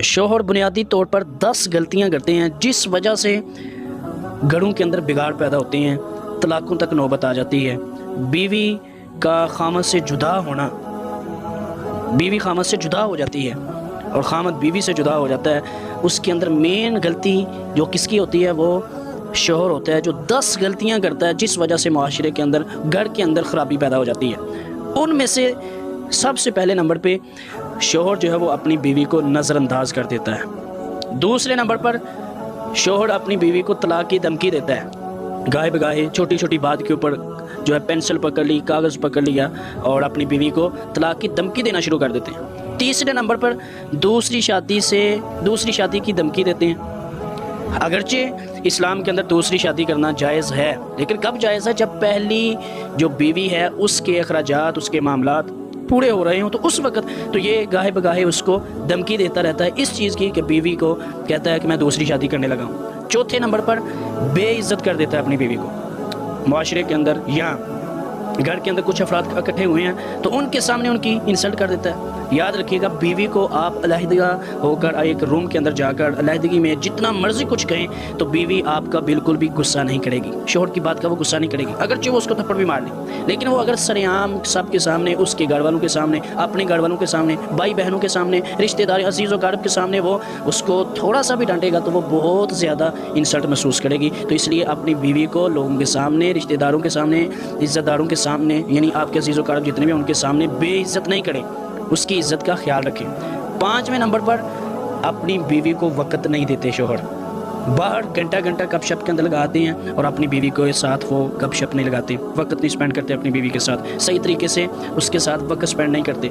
शौहर बुनियादी तौर पर 10 गलतियां करते हैं जिस वजह से घरों के अंदर बिगाड़ पैदा होते हैं, तलाक़ों तक नौबत आ जाती है। बीवी का खामद से जुदा होना, बीवी खामद से जुदा हो जाती है और खामद बीवी से जुदा हो जाता है। उसके अंदर मेन गलती जो किसकी होती है, वो शौहर होता है, जो 10 गलतियां करता है जिस वजह से माशरे के अंदर, घर के अंदर ख़राबी पैदा हो जाती है। उनमें से सबसे पहले नंबर पे शौहर जो है वो अपनी बीवी को नज़रअंदाज कर देता है। दूसरे नंबर पर शौहर अपनी बीवी को तलाक की धमकी देता है। गाहे बगाहे छोटी छोटी बात के ऊपर जो है पेंसिल पकड़ ली, कागज़ पकड़ लिया और अपनी बीवी को तलाक की धमकी देना शुरू कर देते हैं। तीसरे नंबर पर दूसरी शादी की धमकी देते हैं। अगरचे इस्लाम के अंदर दूसरी शादी करना जायज़ है, लेकिन कब जायज़ है? जब पहली जो बीवी है उसके अखराजात, उसके मामलात पूरे हो रहे हों, तो उस वक्त तो ये गाहे बगाहे उसको धमकी देता रहता है इस चीज़ की कि बीवी को कहता है कि मैं दूसरी शादी करने लगा हूँ। चौथे नंबर पर बेइज्जत कर देता है अपनी बीवी को। माशरे के अंदर या घर के अंदर कुछ अफराद इकट्ठे हुए हैं तो उनके सामने उनकी इंसल्ट कर देता है। याद रखिएगा, बीवी को आप अलहदगा होकर एक रूम के अंदर जाकर अलहदगी में जितना मर्जी कुछ कहें तो बीवी आपका बिल्कुल भी गुस्सा नहीं करेगी, शौहर की बात का वो गुस्सा नहीं करेगी, अगरचे वो उसको थप्पड़ भी मार ले। लेकिन वो अगर सरेआम सबके सामने, उसके घर वालों के सामने, अपने घर वालों के सामने, भाई बहनों के सामने, रिश्तेदार अजीज़ व क़रीब के सामने वो उसको थोड़ा सा भी डांटेगा तो वो बहुत ज़्यादा इंसल्ट महसूस करेगी। तो इसलिए अपनी बीवी को लोगों के सामने, रिश्तेदारों के सामने, इज़्ज़तदारों के सामने, यानी आपके अजीज़ व क़रीब जितने भी उनके सामने बेइज्जत नहीं करें, उसकी इज़्ज़त का ख्याल रखें। 5वें नंबर पर अपनी बीवी को वक़्त नहीं देते शौहर। बाहर घंटा घंटा गपशप के अंदर लगाते हैं और अपनी बीवी को साथ वो गपशप नहीं लगाते, वक़्त नहीं स्पेंड करते अपनी बीवी के साथ, सही तरीके से उसके साथ वक़्त स्पेंड नहीं करते,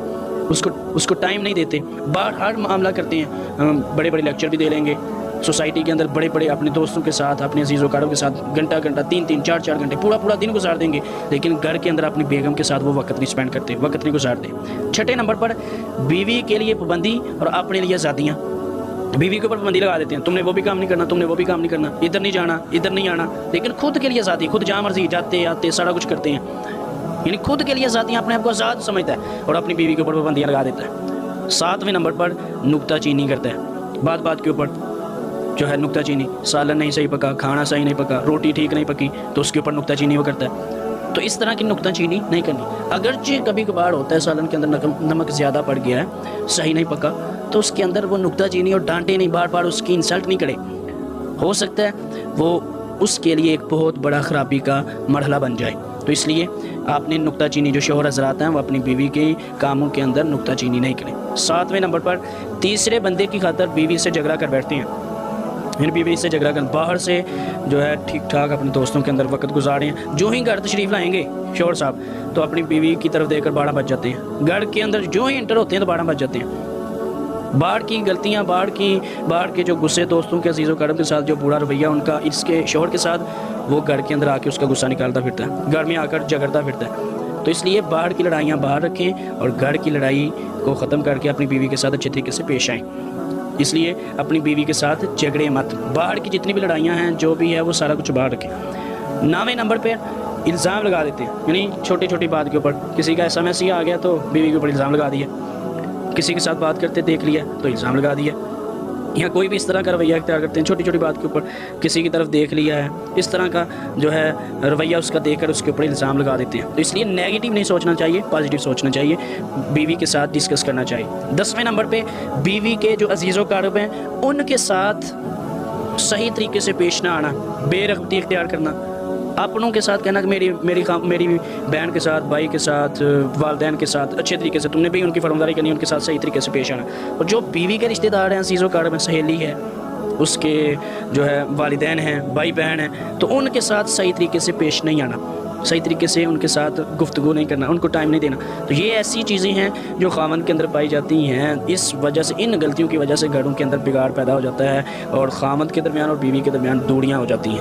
उसको टाइम नहीं देते। बाहर हर मामला करते हैं, बड़े बड़े लेक्चर भी दे लेंगे, सोसाइटी के अंदर बड़े बड़े अपने दोस्तों के साथ, अपने अजीज़ व क़रीब के साथ घंटा घंटा 3-3, 4-4 घंटे पूरा दिन गुजार देंगे, लेकिन घर के अंदर अपनी बेगम के साथ वो वक्त नहीं स्पेंड करते, वक्त नहीं गुजारते। 6ठे नंबर पर बीवी के लिए पाबंदी और अपने लिए आज़ादियाँ। बीवी के ऊपर पाबंदी लगा देते हैं, तुमने वो भी काम नहीं करना, तुमने वो भी काम नहीं करना, इधर नहीं जाना, इधर नहीं आना, लेकिन खुद के लिए आज़ादी, खुद जहाँ मर्जी जाते आते सारा कुछ करते हैं, यानी खुद के लिए आज़ादियाँ, अपने आप को आज़ाद समझता है और अपनी बीवी के ऊपर पाबंदियाँ लगा देता है। 7वें नंबर पर नुक्ताचीनी करता है, बात बात के ऊपर जो है नुक्ताचीनी, सालन नहीं सही पका, खाना सही नहीं पका, रोटी ठीक नहीं पकी तो उसके ऊपर नुक्ताचीनी वो करता है। तो इस तरह की नुक्ताचीनी नहीं करनी। अगरचे कभी कभार होता है सालन के अंदर नमक ज़्यादा पड़ गया है, सही नहीं पका, तो उसके अंदर वो नुक्ताचीनी और डांटे नहीं, बार बार उसकी इंसल्ट नहीं करे, हो सकता है वो उसके लिए एक बहुत बड़ा ख़राबी का मरहला बन जाए। तो इसलिए आपने नुक्ताचीनी, जो शौहर हज़रात हैं वो अपनी बीवी के कामों के अंदर नुक्ताचीनी नहीं करें। 7वें नंबर पर तीसरे बंदे की खातर बीवी से झगड़ा कर बैठते हैं, फिर बीवी से झगड़ा कर बाहर से जो है ठीक ठाक अपने दोस्तों के अंदर वक्त गुजारे हैं, जो ही घर तशरीफ़ लाएंगे शौहर साहब तो अपनी बीवी की तरफ देखकर 12 बज जाते हैं, घर के अंदर जो ही एंटर होते हैं तो 12 बज जाते हैं। बाहर की गलतियां, बाहर के जो गुस्से दोस्तों के अजीज़ व क़रीब के साथ जो बुरा रवैया उनका इसके शौहर के साथ, वो घर के अंदर आके उसका गुस्सा निकालता फिरता है, घर में आकर झगड़ता फिरता है। तो इसलिए बाहर की लड़ाइयाँ बाहर रखें और घर की लड़ाई को ख़त्म करके अपनी बीवी के साथ अच्छे तरीके से पेश आएँ। इसलिए अपनी बीवी के साथ झगड़े मत, बाहर की जितनी भी लड़ाइयाँ हैं जो भी है वो सारा कुछ बाहर रखें। 9वें नंबर पे इल्ज़ाम लगा देते हैं, यानी छोटी छोटी बात के ऊपर किसी का SMS आ गया तो बीवी के ऊपर इल्ज़ाम लगा दिया, किसी के साथ बात करते देख लिया तो इल्ज़ाम लगा दिया, या कोई भी इस तरह का रवैया इख्तियार करते हैं, छोटी छोटी बात के ऊपर किसी की तरफ देख लिया है, इस तरह का जो है रवैया उसका देखकर उसके ऊपर इल्ज़ाम लगा देते हैं। तो इसलिए नेगेटिव नहीं सोचना चाहिए, पॉजिटिव सोचना चाहिए, बीवी के साथ डिस्कस करना चाहिए। 10वें नंबर पे बीवी के जो अजीज़ व क़रीब हैं उनके साथ सही तरीके से पेश ना आना, बेरग़बती इख्तियार करना, अपनों के साथ कहना कि मेरी बहन के साथ, भाई के साथ, वालदैन के साथ अच्छे तरीके से तुमने भी उनकी फरमाबरदारी करनी, उनके साथ सही तरीके से पेश आना। और जो बीवी के रिश्तेदार हैं, अज़ीज़ व क़रीब हैं, सहेली है, उसके जो है वालिदैन हैं, भाई बहन हैं, तो उनके साथ सही तरीके से पेश नहीं आना, सही तरीके से उनके साथ गुफ्तगू नहीं करना, उनको टाइम नहीं देना। तो ये ऐसी चीज़ें हैं जो ख़ावंद के अंदर पाई जाती हैं, इस वजह से, इन गलतियों की वजह से घरों के अंदर बिगाड़ पैदा हो जाता है और ख़ावंद के दरमियान और बीवी के दरमियान दूरियाँ हो जाती हैं।